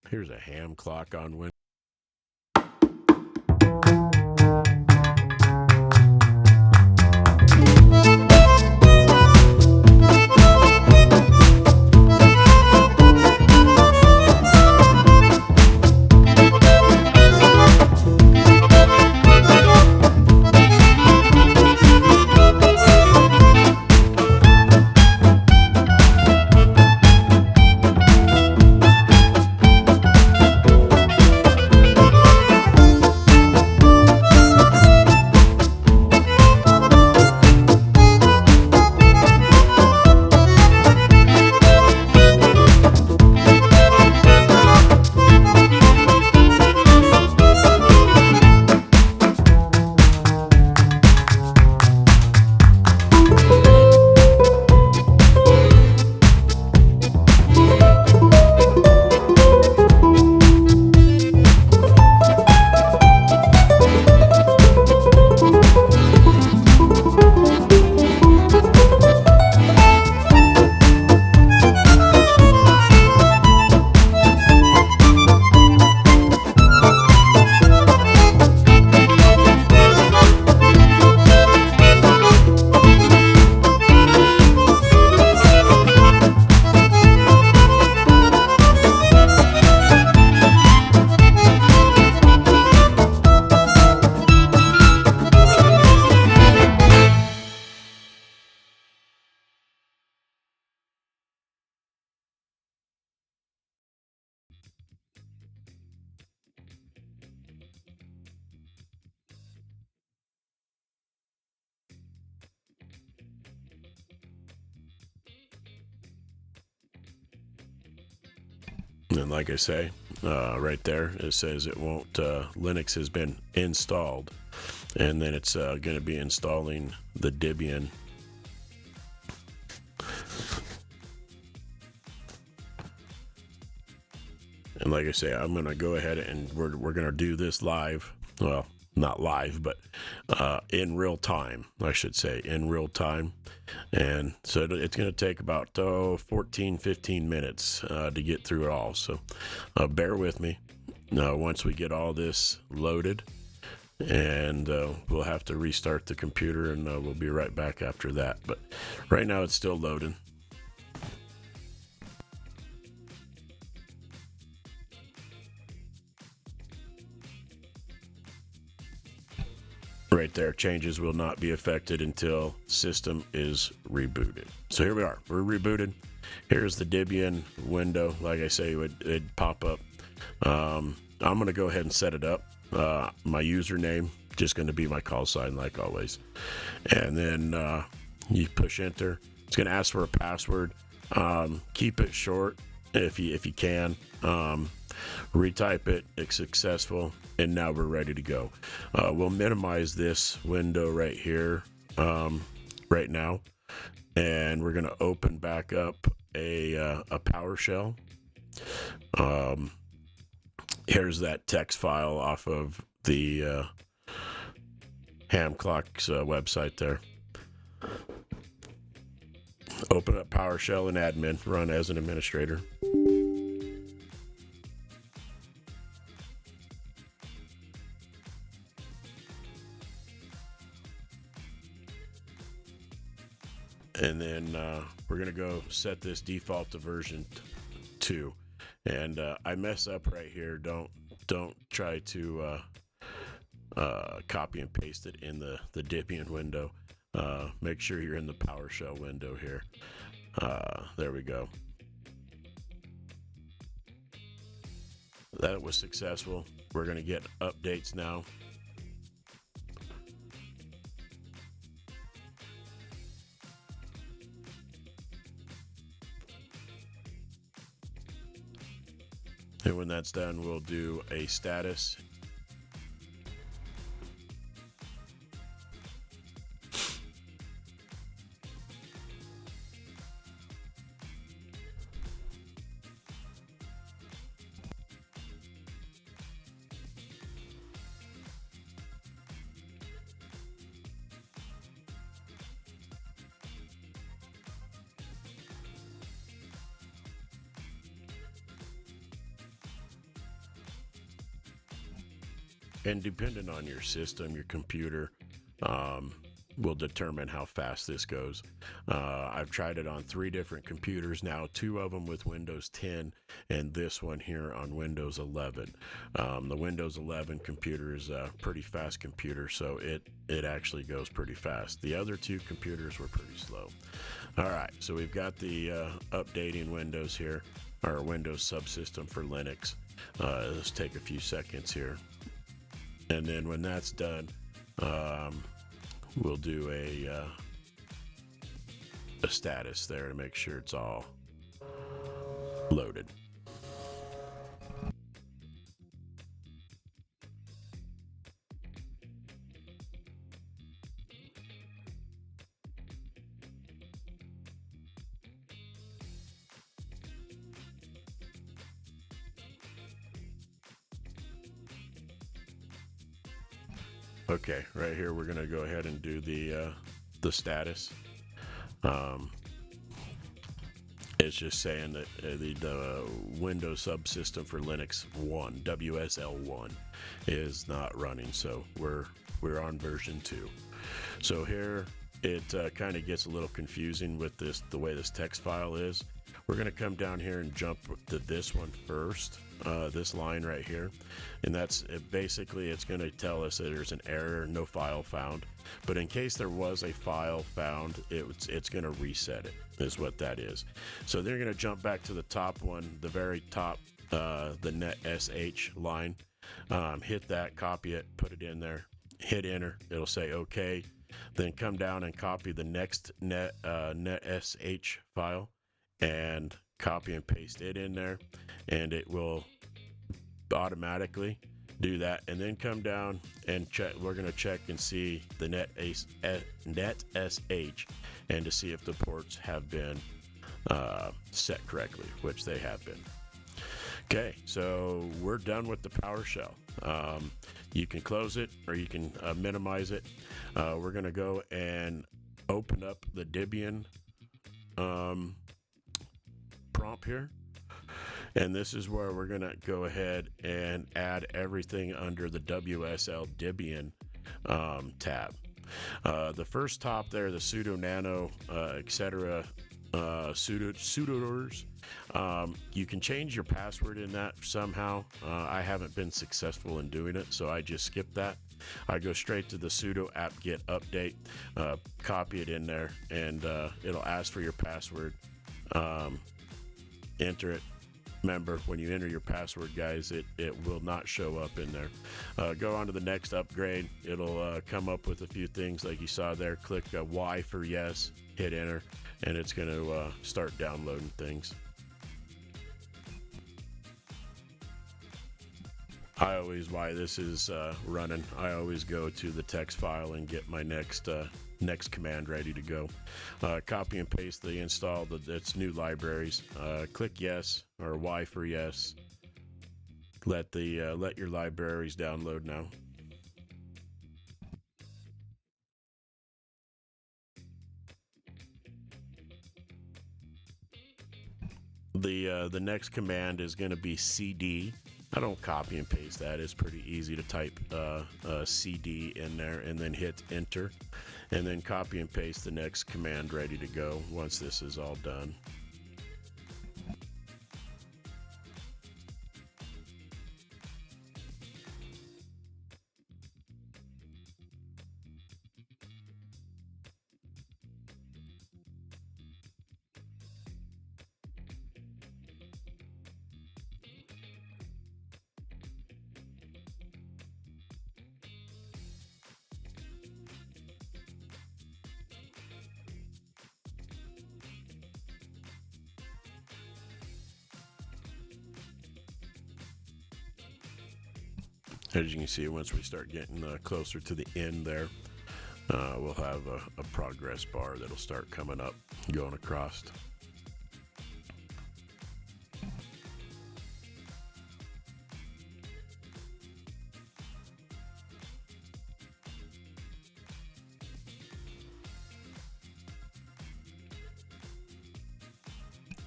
Here's a HAMClock on Windows. And like I say, right there, it says it won't, Linux has been installed. And then it's going to be installing the Debian. And like I say, I'm going to go ahead and we're going to do this live. Well, not live, but in real time, I should say, in real time. And so it's going to take about 14, 15 minutes to get through it all. So bear with me. Once we get all this loaded, and we'll have to restart the computer, and we'll be right back after that. But right now it's still loading. Right there, changes will not be affected until system is rebooted. So here we are, we're rebooted. Here's the Debian window. Like I say, it'd pop up. I'm going to go ahead and set it up. My username, just going to be my call sign like always. And then you push enter. It's going to ask for a password. Keep it short if you can. Retype it. It's successful, and now we're ready to go. We'll minimize this window right here right now, and we're going to open back up a PowerShell. Here's that text file off of the HAMClock's website there. Open up PowerShell and admin, run as an administrator. And then we're going to go set this default to version 2. And I mess up right here. Don't try to copy and paste it in the Debian window. Make sure you're in the PowerShell window here. There we go. That was successful. We're going to get updates now. And when that's done, we'll do a status. and depending on your system, your computer, will determine how fast this goes. I've tried it on 3 different computers now, 2 of them with Windows 10 and this one here on Windows 11. The Windows 11 computer is a pretty fast computer, so it actually goes pretty fast. The other 2 computers were pretty slow. All right, so we've got the updating Windows here, our Windows subsystem for Linux. Let's take a few seconds here. And then when that's done, we'll do a status there to make sure it's all loaded. Okay, right here we're going to go ahead and do the status. It's just saying that the Windows subsystem for Linux 1, WSL1, is not running, so we're on version 2. So here it kind of gets a little confusing with the way this text file is. We're going to come down here and jump to this one first, this line right here, and that's basically it's going to tell us that there's an error, no file found. But in case there was a file found, it's going to reset it, is what that is. So they're going to jump back to the top one, the very top, the net sh line. Hit that, copy it, put it in there, hit enter. It'll say okay. Then come down and copy the next net sh file and copy and paste it in there, and it will automatically do that. And then come down and check. We're going to check and see the net sh and to see if the ports have been set correctly, which they have been. Okay, so we're done with the PowerShell. You can close it or you can minimize it. We're going to go and open up the Debian prompt here, and this is where we're going to go ahead and add everything under the WSL Debian tab. The first top there, the sudo nano etc. sudoers, you can change your password in that somehow. I haven't been successful in doing it, so I just skip that. I go straight to the sudo apt-get update, copy it in there, and it'll ask for your password. Enter it. Remember, when you enter your password, guys, it will not show up in there. Go on to the next upgrade. It'll come up with a few things like you saw there. Click Y for yes, hit enter, and it's going to start downloading things. While this is running, I always go to the text file and get my next command ready to go. Copy and paste the install its new libraries. Click yes or Y for yes. Let your libraries download now. The next command is going to be cd. I don't copy and paste that. It's pretty easy to type cd in there and then hit enter, and then copy and paste the next command ready to go once this is all done. As you can see, once we start getting closer to the end there, we'll have a progress bar that'll start coming up, going across.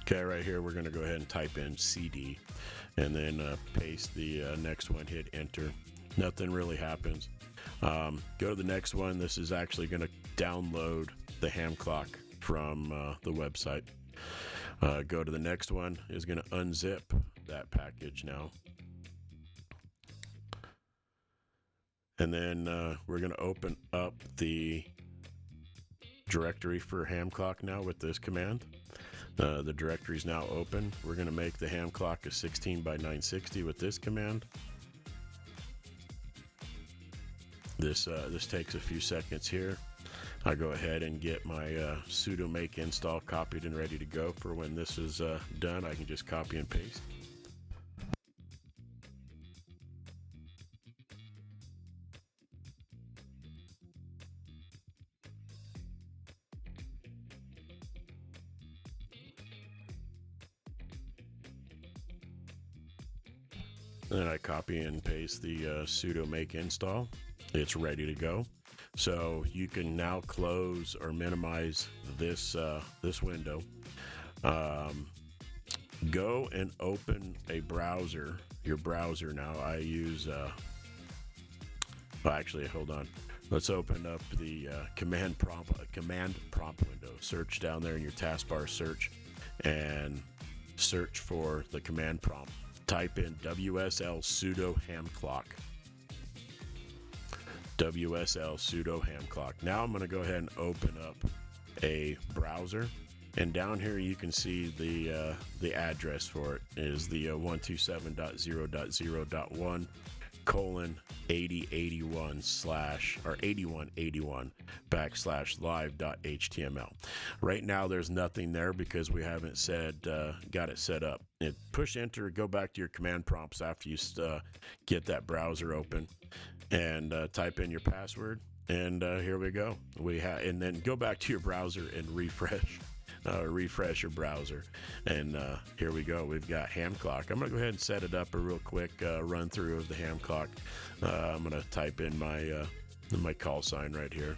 Okay, right here we're going to go ahead and type in CD, and then paste the next one, hit enter, Nothing really happens. Go to the next one. This is actually going to download the HAMClock from the website. Go to the next one. Is going to unzip that package now. And then we're going to open up the directory for HAMClock now with this command. The directory is now open. We're going to make the HAMClock a 16 by 960 with this command. This takes a few seconds here. I go ahead and get my sudo make install copied and ready to go for when this is done. I can just copy and paste. Then I copy and paste the sudo make install. It's ready to go. So you can now close or minimize this this window. Go and open a browser. Your browser now. I use. Well, actually, hold on. Let's open up the command prompt window. Search down there in your taskbar search, and search for the command prompt. Type in WSL sudo HAMClock. WSL sudo HAMClock. Now I'm going to go ahead and open up a browser, and down here you can see the address for it is the 127.0.0.1 :8081 or 8181 /live.html. Right now there's nothing there because we haven't got it set up. Push enter, go back to your command prompts after you get that browser open, and type in your password, and here we go. And then go back to your browser and refresh your browser, and here we go. We've got HAMClock. I'm gonna go ahead and set it up a real quick run through of the HAMClock. I'm gonna type in my call sign right here.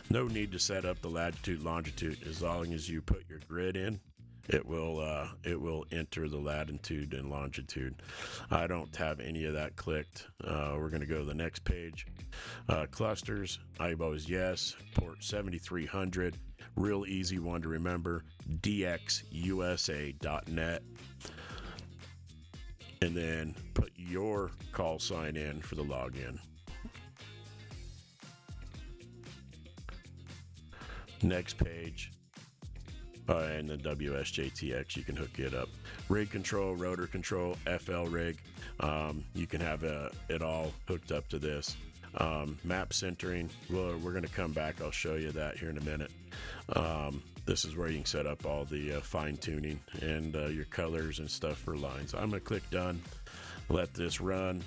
No need to set up the latitude longitude. As long as you put your grid in, it will enter the latitude and longitude. I don't have any of that clicked. We're going to go to the next page. Clusters, IBOs, yes. Port 7300, real easy one to remember. dxusa.net, and then put your call sign in for the login. Next page. And then WSJTX, you can hook it up. Rig control, rotor control, FL rig. You can have it all hooked up to this. Map centering, well, we're going to come back. I'll show you that here in a minute. This is where you can set up all the fine tuning and your colors and stuff for lines. I'm going to click done, let this run.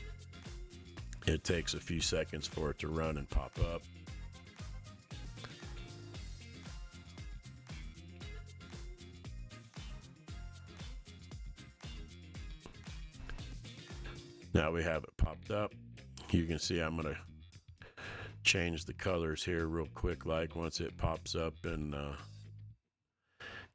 It takes a few seconds for it to run and pop up. Now we have it popped up. You can see I'm going to change the colors here real quick, like once it pops up and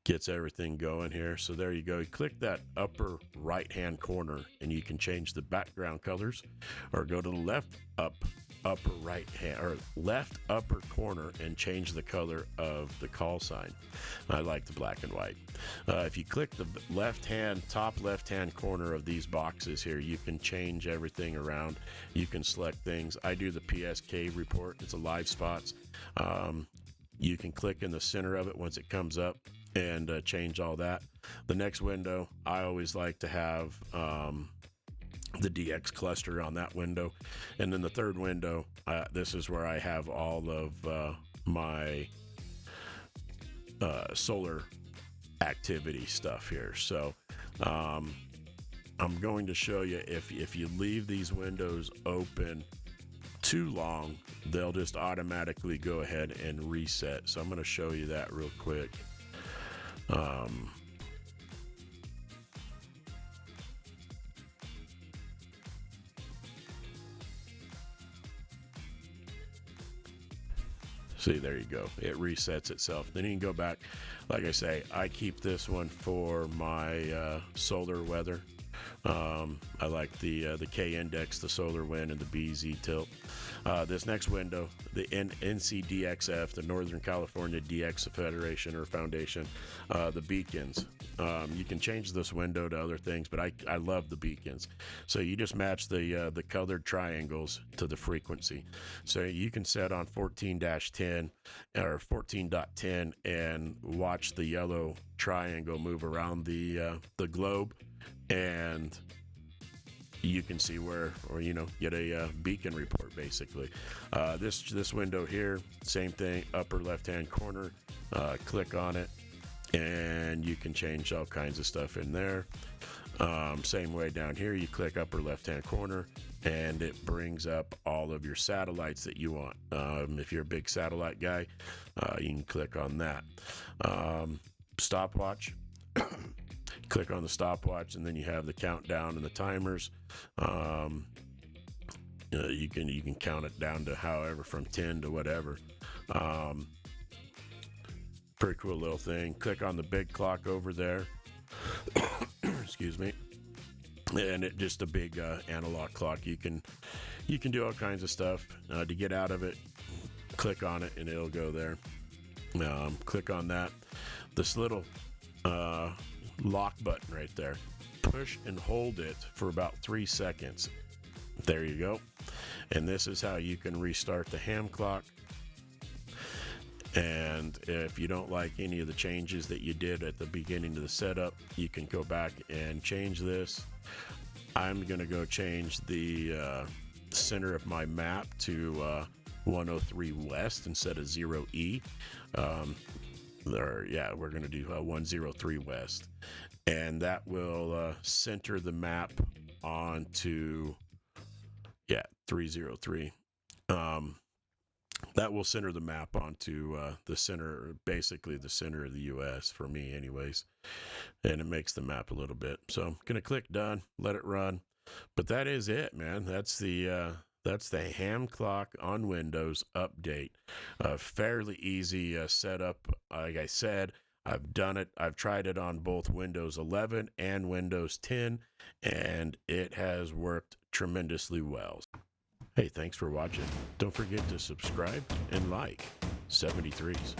gets everything going here. So there you go. You click that upper right hand corner and you can change the background colors, or go to the left upper right hand or left upper corner and change the color of the call sign. I like the black and white. If you click the top left hand corner of these boxes here, you can change everything around. You can select things. I do the PSK report. It's a live spots. You can click in the center of it once it comes up and change all that. The next window, I always like to have the DX cluster on that window. And then the third window, this is where I have all of my solar activity stuff here. So I'm going to show you, if you leave these windows open too long, they'll just automatically go ahead and reset. So I'm going to show you that real quick. See, there you go. It resets itself. Then you can go back. Like I say, I keep this one for my solar weather, I like the K index, the solar wind, and the BZ tilt. This next window, the NCDXF, the Northern California DX Federation or Foundation, the beacons. You can change this window to other things, but I love the beacons. So you just match the colored triangles to the frequency. So you can set on 14-10 or 14.10 and watch the yellow triangle move around the globe, and you can see where, or get a beacon report basically. This window here, same thing, upper left hand corner, click on it and you can change all kinds of stuff in there. Same way down here, you click upper left hand corner and it brings up all of your satellites that you want. If you're a big satellite guy, you can click on that. Stopwatch. Click on the stopwatch and then you have the countdown and the timers. You can count it down to however, from 10 to whatever. Pretty cool little thing. Click on the big clock over there. Excuse me. And it just a big analog clock. You can do all kinds of stuff. To get out of it, click on it and it'll go there. Click on that. This little lock button right there. Push and hold it for about 3 seconds. There you go. And this is how you can restart the HAMClock. And if you don't like any of the changes that you did at the beginning of the setup, you can go back and change this. I'm going to go change the center of my map to 103 West instead of 0E. We're going to do 103 West. And that will center the map onto 303. That will center the map onto the center, basically the center of the U.S. for me anyways. And it makes the map a little bit. So I'm going to click done, let it run. But that is it, man. That's the HAMClock on Windows update. Fairly easy setup. Like I said, I've done it. I've tried it on both Windows 11 and Windows 10, and it has worked tremendously well. Hey, thanks for watching. Don't forget to subscribe and like 73s.